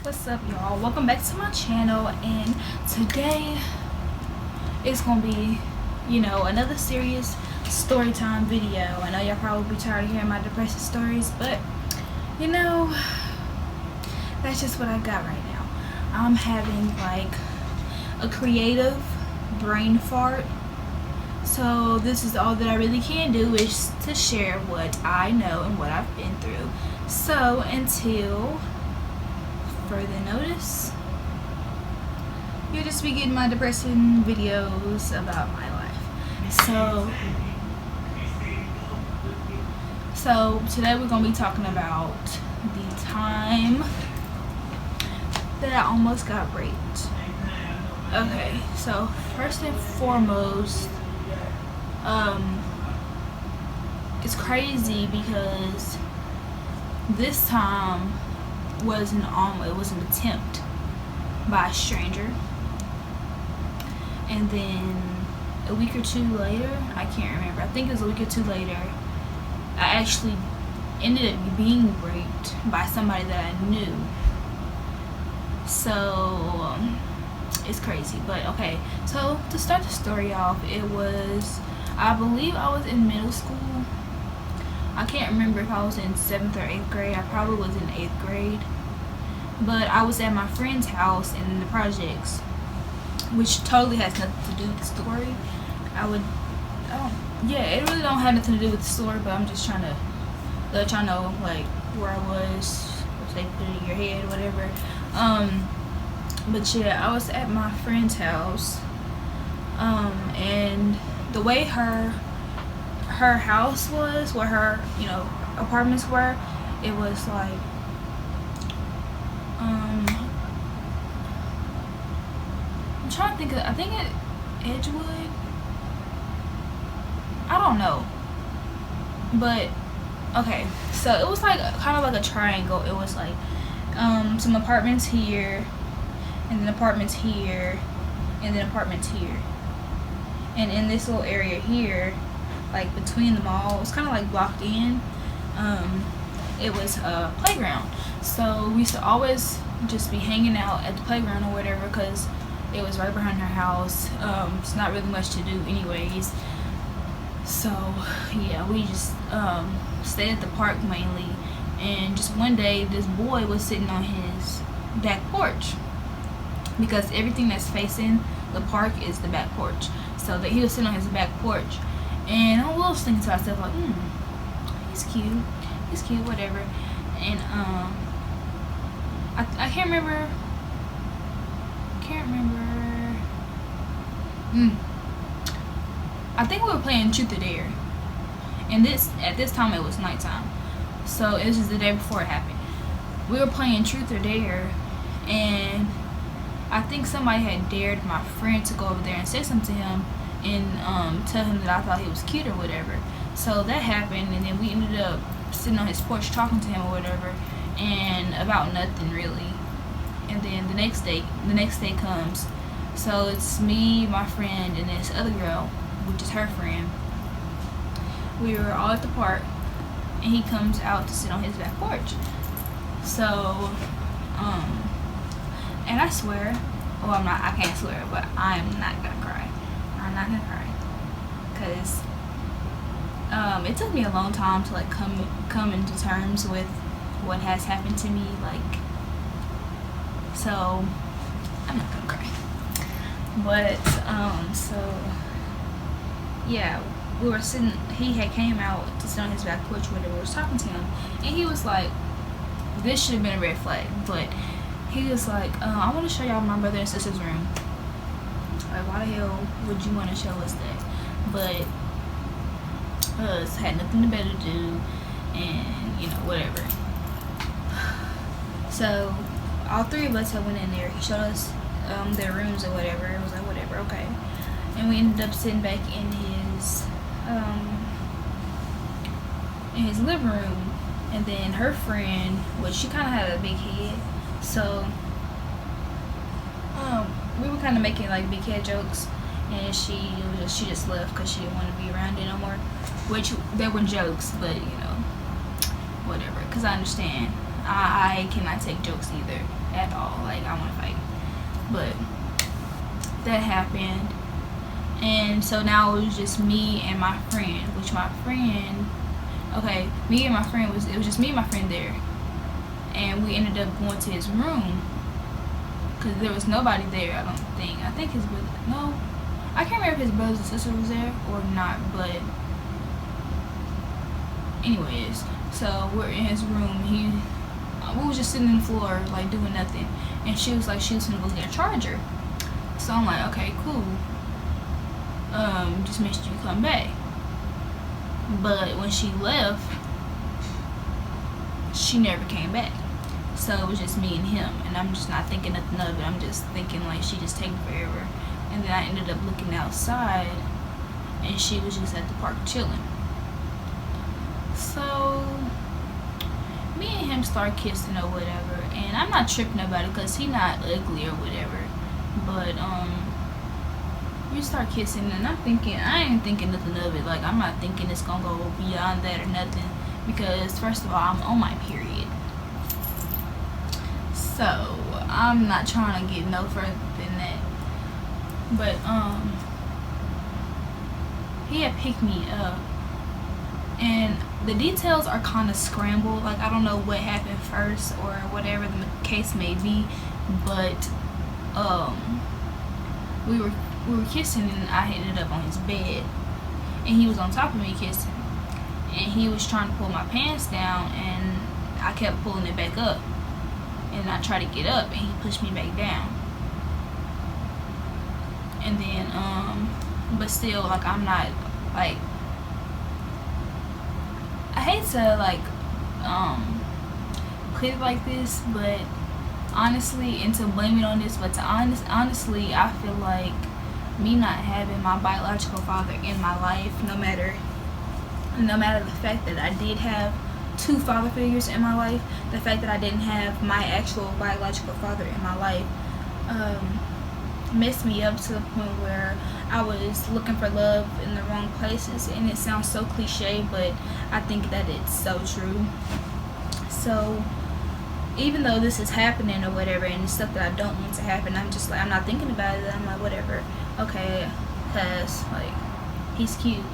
What's up, y'all? Welcome back to my channel, and today is gonna be, another serious story time video. I know y'all probably be tired of hearing my depressing stories, but that's just what I got right now. I'm having like a creative brain fart, so this is all that I really can do, is to share what I know and what I've been through. So until further notice, you'll just be getting my depressing videos about my life. So today we're gonna be talking about the time that I almost got raped. Okay, so first and foremost, it's crazy because this time was an attempt by a stranger, and then a week or two later, I can't remember, I think it was a week or two later, I actually ended up being raped by somebody that I knew. So it's crazy. But okay, so to start the story off, I believe I was in middle school. I can't remember if I was in 7th or 8th grade. I probably was in 8th grade. But I was at my friend's house in the projects, which totally has nothing to do with the story. It really don't have nothing to do with the story, but I'm just trying to let y'all know like where I was, if they put it in your head, whatever. But yeah, I was at my friend's house, and the way her house was, where her apartments were, it was like I'm trying to think of, I think it Edgewood, I don't know, but okay, so it was like kind of like a triangle. It was like some apartments here, and then apartments here, and then apartments here, and in this little area here, like between them all, it was kind of like blocked in. It was a playground, so we used to always just be hanging out at the playground or whatever, because it was right behind her house. It's not really much to do anyways, so yeah, we just stayed at the park mainly. And just one day, this boy was sitting on his back porch, because everything that's facing the park is the back porch. So that he was sitting on his back porch, and I was thinking to myself like, he's cute, whatever. And I can't remember. I think we were playing Truth or Dare, and at this time it was nighttime, so it was just the day before it happened. We were playing Truth or Dare, and I think somebody had dared my friend to go over there and say something to him, and tell him that I thought he was cute or whatever. So that happened, and then we ended up sitting on his porch talking to him or whatever, and about nothing really. And then the next day comes, so it's me, my friend, and this other girl, which is her friend. We were all at the park, and he comes out to sit on his back porch. So and I swear, I can't swear, but I'm not gonna cry. Because it took me a long time to like come into terms with what has happened to me, like, so I'm not gonna cry. But so yeah, we were sitting, he had came out to sit on his back porch whenever we was talking to him, and he was like, this should have been a red flag, but he was like, I want to show y'all my brother and sister's room. Like, why the hell would you want to show us that? But us had nothing better to do, and whatever. So all three of us had went in there. He showed us their rooms or whatever. It was like, whatever, okay. And we ended up sitting back in his living room. And then her friend, she kind of had a big head, so we were kind of making like big head jokes, and she just left because she didn't want to be around it no more. Which they were jokes, but whatever. Because I understand I cannot take jokes either at all. Like, I want to fight. But that happened, and so now it was just me and my friend. Which my friend, okay, me and my friend it was just me and my friend there, and we ended up going to his room because there was nobody there. I think his brother. No, I can't remember if his brothers and sister was there or not. But anyways, so we're in his room. We was just sitting on the floor, like, doing nothing, and she was gonna go get a charger. So I'm like, okay, cool. Just make sure you come back. But when she left, she never came back. So it was just me and him, and I'm just not thinking nothing of it. I'm just thinking like she just taking forever. And then I ended up looking outside, and she was just at the park chilling. So me and him start kissing or whatever, and I'm not tripping about it because he not ugly or whatever. But we start kissing, and I ain't thinking nothing of it. Like, I'm not thinking it's gonna go beyond that or nothing, because first of all, I'm on my period, so I'm not trying to get no further than that. But he had picked me up, and the details are kind of scrambled. Like, I don't know what happened first or whatever the case may be, but we were kissing, and I ended up on his bed, and he was on top of me kissing, and he was trying to pull my pants down, and I kept pulling it back up, and I tried to get up, and he pushed me back down. And then but still, like, I'm not, like, I hate to, like, put it like this, but honestly, and to blame it on this, but honestly, I feel like me not having my biological father in my life, no matter the fact that I did have two father figures in my life, the fact that I didn't have my actual biological father in my life, messed me up to the point where I was looking for love in the wrong places. And it sounds so cliche, but I think that it's so true. So even though this is happening or whatever, and it's stuff that I don't want to happen, I'm just like, I'm not thinking about it. I'm like, whatever, okay, cause like, he's cute,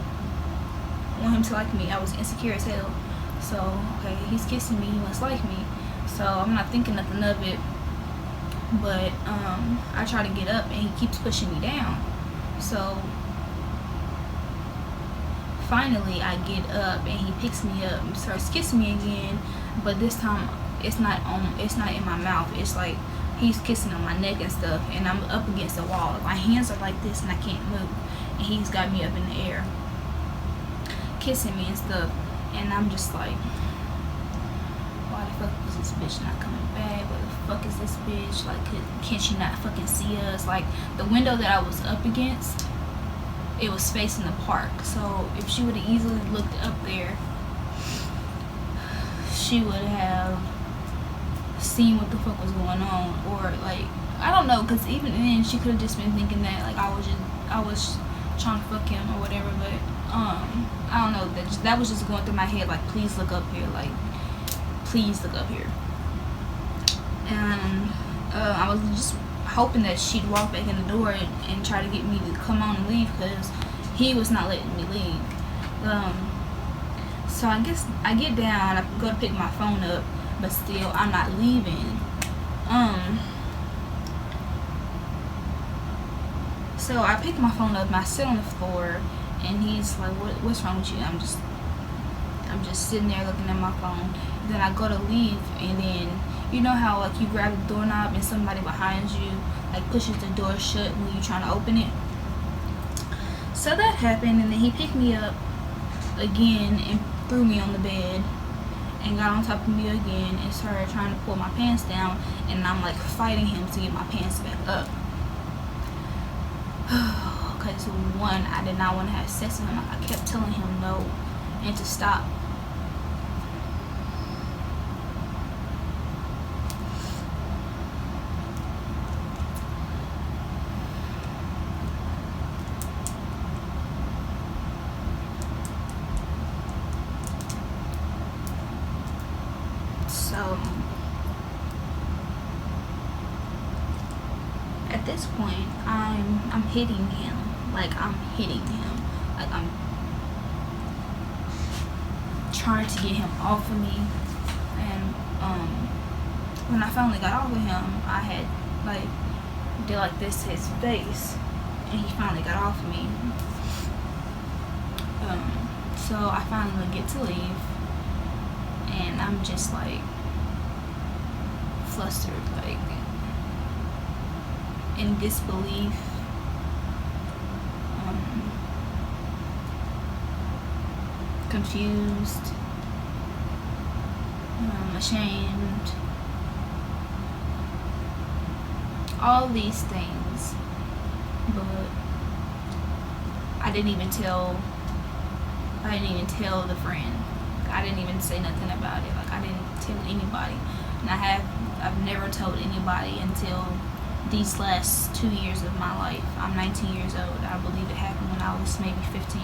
I want him to like me. I was insecure as hell, so okay, he's kissing me, he must like me. So I'm not thinking nothing of it. But I try to get up, and he keeps pushing me down. So finally I get up, and he picks me up and starts kissing me again, but this time it's not in my mouth. It's like he's kissing on my neck and stuff, and I'm up against the wall. My hands are like this, and I can't move, and he's got me up in the air kissing me and stuff. And I'm just like, why the fuck is this bitch not coming back? Where the fuck is this bitch? Like, can she not fucking see us? Like, the window that I was up against, it was facing the park. So if she would have easily looked up there, she would have seen what the fuck was going on. Or like, I don't know, because even then she could have just been thinking that like I was trying to fuck him or whatever. But I don't know, that was just going through my head, like, please look up here, like, please look up here. And I was just hoping that she'd walk back in the door and try to get me to come on and leave, because he was not letting me leave. So I guess I get down, I go to pick my phone up, but still I'm not leaving. So I pick my phone up and I sit on the floor, and he's like, what's wrong with you? I'm just sitting there looking at my phone. Then I go to leave, and then you know how like you grab the doorknob and somebody behind you like pushes the door shut when you're trying to open it. So that happened, and then he picked me up again and threw me on the bed and got on top of me again and started trying to pull my pants down, and I'm like fighting him to get my pants back up. Because one, I did not want to have sex with him. I kept telling him no and to stop. So this point, I'm hitting him. Like, I'm hitting him. Like, I'm trying to get him off of me. And when I finally got off of him, I had like did like this to his face, and he finally got off of me. So I finally get to leave, and I'm just like flustered, like in disbelief. Confused, ashamed, all these things, but I didn't even tell the friend. I didn't even say nothing about it. Like, I didn't tell anybody, and I've never told anybody until these last 2 years of my life. I'm 19 years old. I believe it happened when I was maybe 15,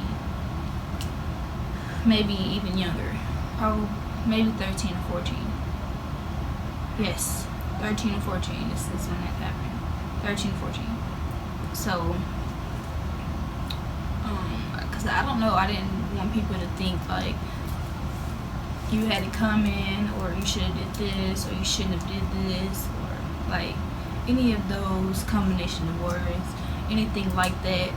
maybe even younger, probably maybe 13 or 14. Yes, 13 or 14. This is when that happened. 13, 14. So, because I don't know, I didn't want people to think like you had it coming, or you should have did this, or you shouldn't have did this, or like any of those combination of words, anything like that.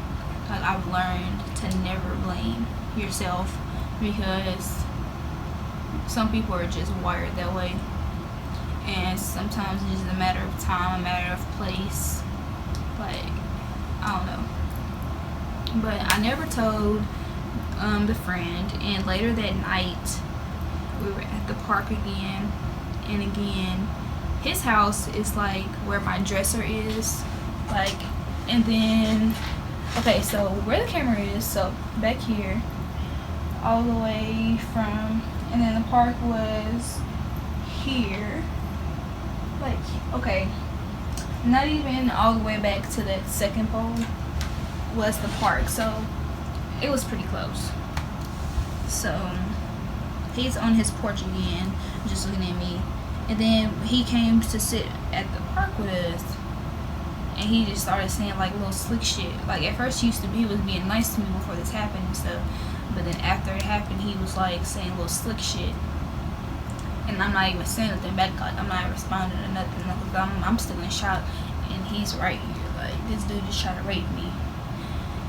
Like, I've learned to never blame yourself, because some people are just wired that way, and sometimes it's just a matter of time, a matter of place. Like, I don't know. But I never told the friend, and later that night we were at the park again, and again his house is like where my dresser is, like, and then okay, so where the camera is, so back here all the way from, and then the park was here, like, okay, not even all the way back to that second pole was the park, so it was pretty close. So he's on his porch again, just looking at me, and then he came to sit at the park with us, and he just started saying like little slick shit. Like, at first he was being nice to me before this happened and stuff, but then after it happened, he was like saying little slick shit, and I'm not even saying nothing back. Like, I'm not responding to nothing, because I'm still in shock, and he's right here. Like, this dude just tried to rape me,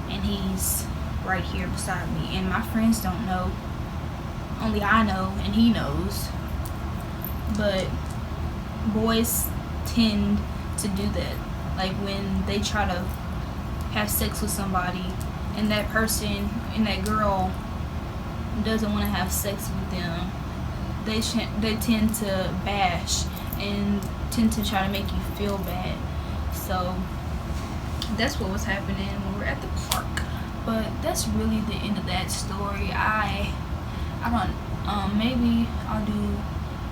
and he's right here beside me, and my friends don't know. Only I know, and he knows. But boys tend to do that. Like, when they try to have sex with somebody, and that person and that girl doesn't want to have sex with them, they tend to bash and tend to try to make you feel bad. So that's what was happening when we were at the park. But that's really the end of that story. I don't, maybe I'll do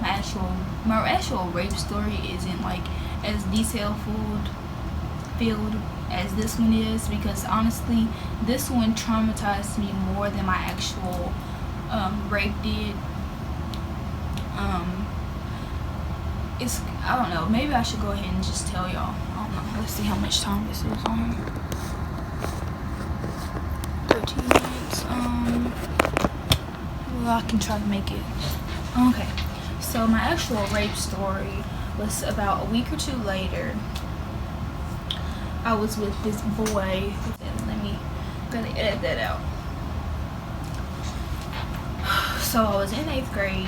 my actual rape story isn't like as detail filled as this one is, because honestly this one traumatized me more than my actual rape did. I don't know, maybe I should go ahead and just tell y'all. I don't know, let's see how much time this is on. 13 minutes. Well, I can try to make it. Okay, so my actual rape story was about a week or two later. I was with this boy. Gotta edit that out. So I was in 8th grade,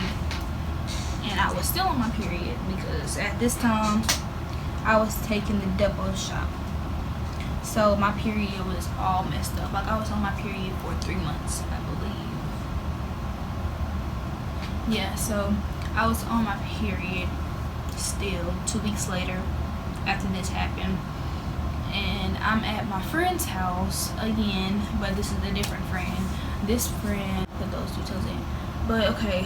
and I was still on my period, because at this time I was taking the double shot. So my period was all messed up. Like, I was on my period for 3 months, I believe. Yeah, so I was on my period still 2 weeks later after this happened, and I'm at my friend's house again, but this is a different friend. This friend put those details in. But okay,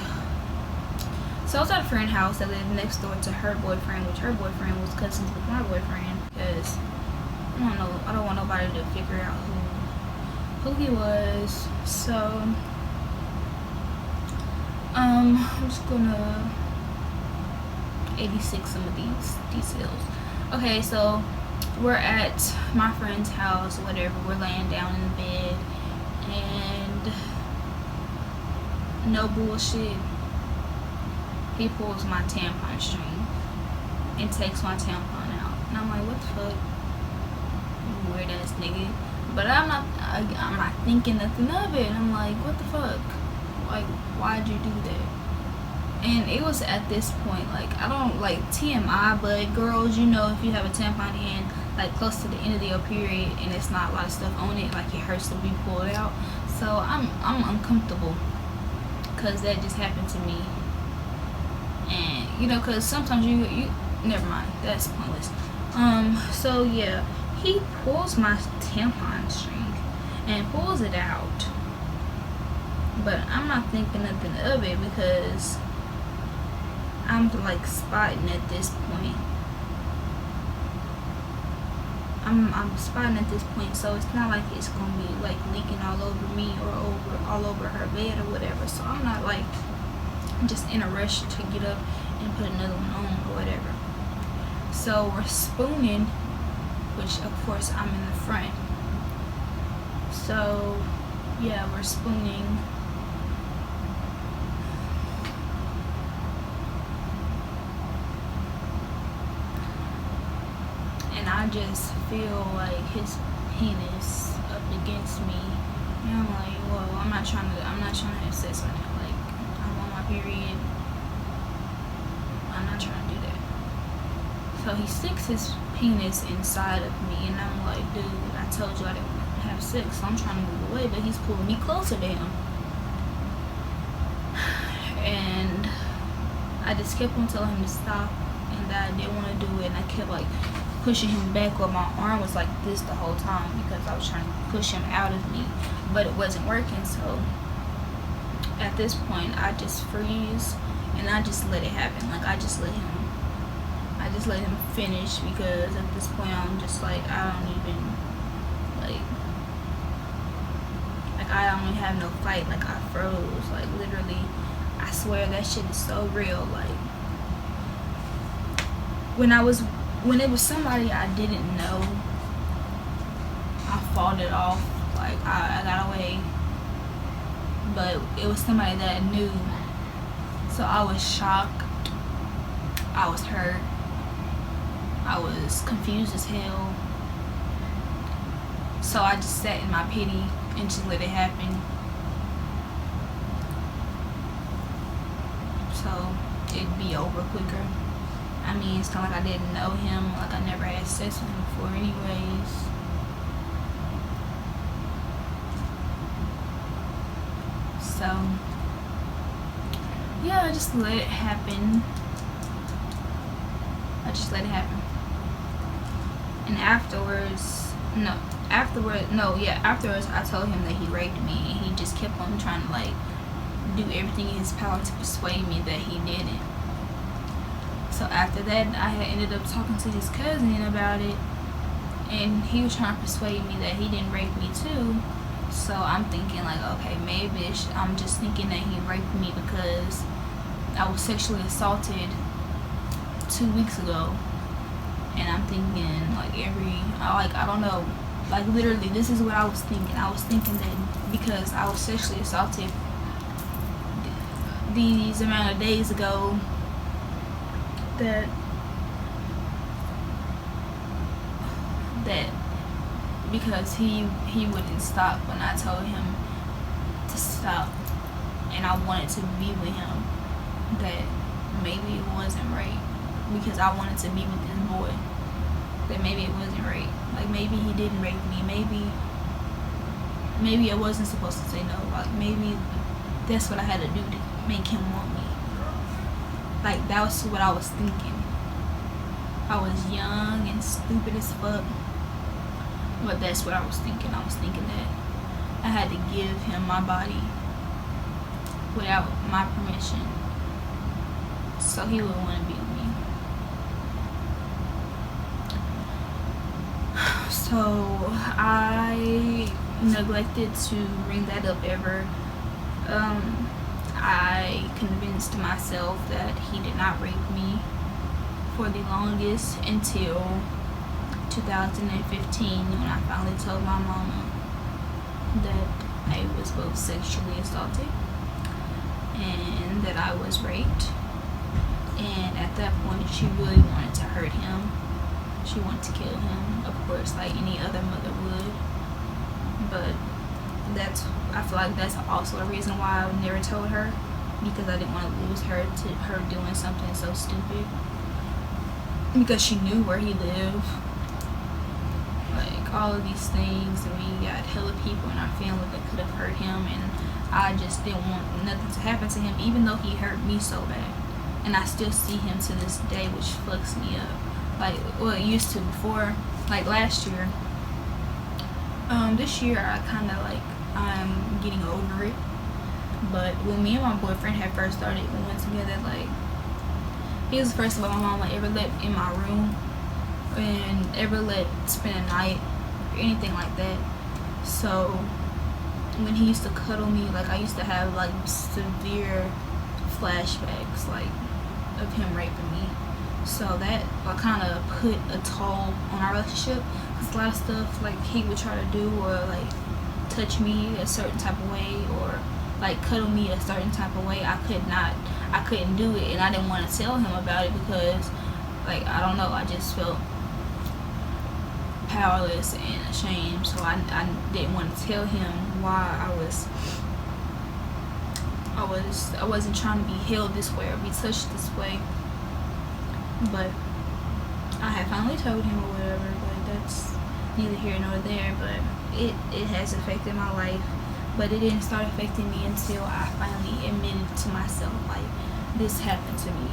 so I was at a friend's house that lived next door to her boyfriend, which her boyfriend was cousins with my boyfriend, because I don't want nobody to figure out who he was. So I'm just gonna 86 some of these details. Okay, so we're at my friend's house, whatever. We're laying down in the bed, and no bullshit, he pulls my tampon string and takes my tampon out. And I'm like, what the fuck? Weird ass nigga. But I'm not thinking nothing of it. I'm like, what the fuck? Like, why'd you do that? And it was at this point, like, I don't like TMI, but girls, you know, if you have a tampon in, like, close to the end of your period and it's not a lot of stuff on it, like, it hurts to be pulled out. So I'm uncomfortable, because that just happened to me. And, you know, because sometimes you never mind, that's pointless. So yeah, he pulls my tampon string and pulls it out, but I'm not thinking nothing of it, because I'm like spotting at this point. I'm spotting at this point, so it's not like it's gonna be like leaking all over me or all over her bed or whatever. So I'm not like just in a rush to get up and put another one on or whatever. So we're spooning, which of course I'm in the front. So yeah, we're spooning. And I just feel like his penis up against me. And I'm like, well, I'm not trying to have sex right now. Like, I'm on my period. I'm not trying to do that. So he sticks his penis inside of me, and I'm like, dude, I told you I didn't want to have sex, so I'm trying to move away, but he's pulling me closer to him. And I just kept on telling him to stop, and that I didn't want to do it, and I kept like pushing him back, while my arm was like this the whole time, because I was trying to push him out of me, but it wasn't working. So at this point, I just freeze and I just let it happen. Like, I just let him finish, because at this point I'm just like, I don't even like I don't even have no fight. Like, I froze. Like, literally, I swear that shit is so real. Like, when it was somebody I didn't know, I fought it off. Like, I got away. But it was somebody that I knew, so I was shocked. I was hurt. I was confused as hell. So I just sat in my pity and just let it happen. So it'd be over quicker. I mean, it's kind of like I didn't know him. Like, I never had sex with him before anyways. So yeah, I just let it happen. And afterwards, I told him that he raped me, and he just kept on trying to like do everything in his power to persuade me that he didn't. So after that, I had ended up talking to his cousin about it, and he was trying to persuade me that he didn't rape me too. So I'm thinking like, okay, maybe I'm just thinking that he raped me because I was sexually assaulted 2 weeks ago. And I'm thinking like I don't know, like literally this is what I was thinking. I was thinking that because I was sexually assaulted these amount of days ago, that because he wouldn't stop when I told him to stop, and I wanted to be with him, that maybe it wasn't right, because I wanted to be with this boy, that maybe it wasn't right. Like, maybe he didn't rape me. Maybe I wasn't supposed to say no. Like, maybe that's what I had to do to make him want me. Like, that was what I was thinking. I was young and stupid as fuck, but that's what I was thinking. I was thinking that I had to give him my body without my permission, so he would want to be with me. So I neglected to bring that up ever. I convinced myself that he did not rape me for the longest until 2015 when I finally told my mama that I was both sexually assaulted and that I was raped. And at that point, she really wanted to hurt him. She wanted to kill him, of course, like any other mother would. But I feel like that's also the reason why I never told her, because I didn't want to lose her to her doing something so stupid. Because she knew where he lived. Like, all of these things, and we got hella people in our family that could have hurt him, and I just didn't want nothing to happen to him, even though he hurt me so bad. And I still see him to this day, which fucks me up. Like, well, it used to before, like last year. This year I kind of like, I'm getting over it. But when me and my boyfriend had first started going together, like, he was the first of all my mama ever let in my room and ever let spend a night or anything like that. So when he used to cuddle me, like, I used to have like severe flashbacks, like, of him raping me. So that kind of put a toll on our relationship, because a lot of stuff like he would try to do, or like touch me a certain type of way, or like cuddle me a certain type of way, I couldn't do it, and I didn't want to tell him about it because, like, I don't know, I just felt powerless and ashamed. So I didn't want to tell him why I wasn't trying to be held this way or be touched this way. But I had finally told him or whatever, but that's neither here nor there. But it has affected my life, but it didn't start affecting me until I finally admitted to myself, like, this happened to me.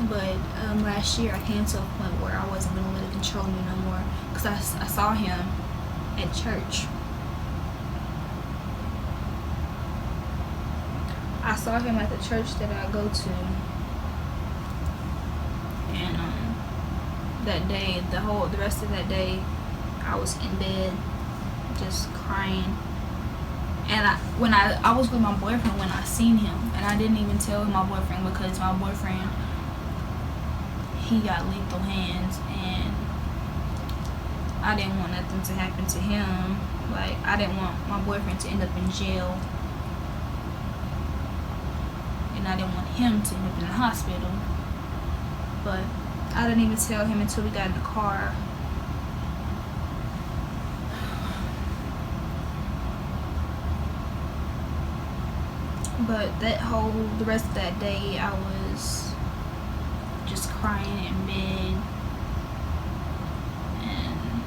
But last year I came to a point where I wasn't going to let it control me no more, because I saw him at church. I saw him at the church that I go to, and that day, the rest of that day, I was in bed just crying. And I was with my boyfriend when I seen him, and I didn't even tell my boyfriend, because my boyfriend, he got lethal hands, and I didn't want nothing to happen to him. Like, I didn't want my boyfriend to end up in jail, and I didn't want him to end up in the hospital. But I didn't even tell him until we got in the car. But the rest of that day, I was just crying in bed, and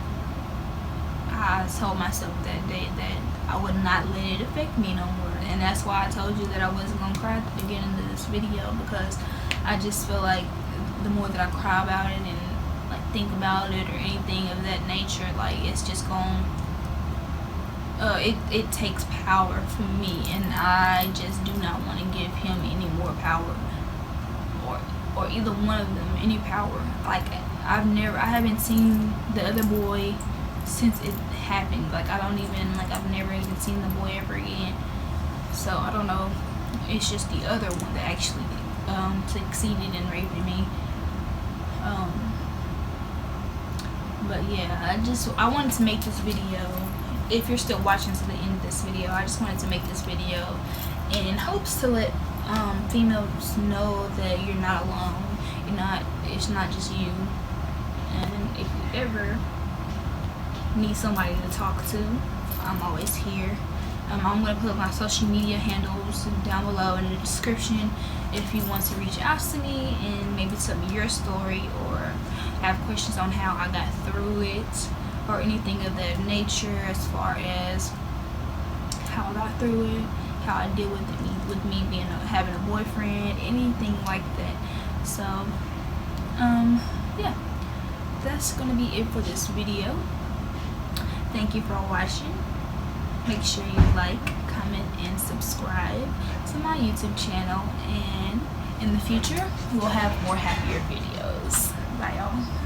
I told myself that day that I would not let it affect me no more. And that's why I told you that I wasn't gonna cry at the beginning of this video, because I just feel like the more that I cry about it and like think about it or anything of that nature, like, it's just going it takes power from me, and I just do not want to give him any more power, or either one of them any power. Like, I haven't seen the other boy since it happened. Like, I've never even seen the boy ever again. So I don't know, it's just the other one that actually succeeded in raping me. But yeah, I wanted to make this video. If you're still watching to the end of this video, I just wanted to make this video in hopes to let females know that you're not alone. It's not just you. And if you ever need somebody to talk to, I'm always here. I'm going to put my social media handles down below in the description if you want to reach out to me and maybe tell me your story, or have questions on how I got through it, or anything of that nature, as far as how I got through it, how I deal with me having a boyfriend, anything like that. So yeah, that's gonna be it for this video. Thank you for watching. Make sure you like, comment, and subscribe to my YouTube channel, and in the future we'll have more happier videos. Bye, y'all.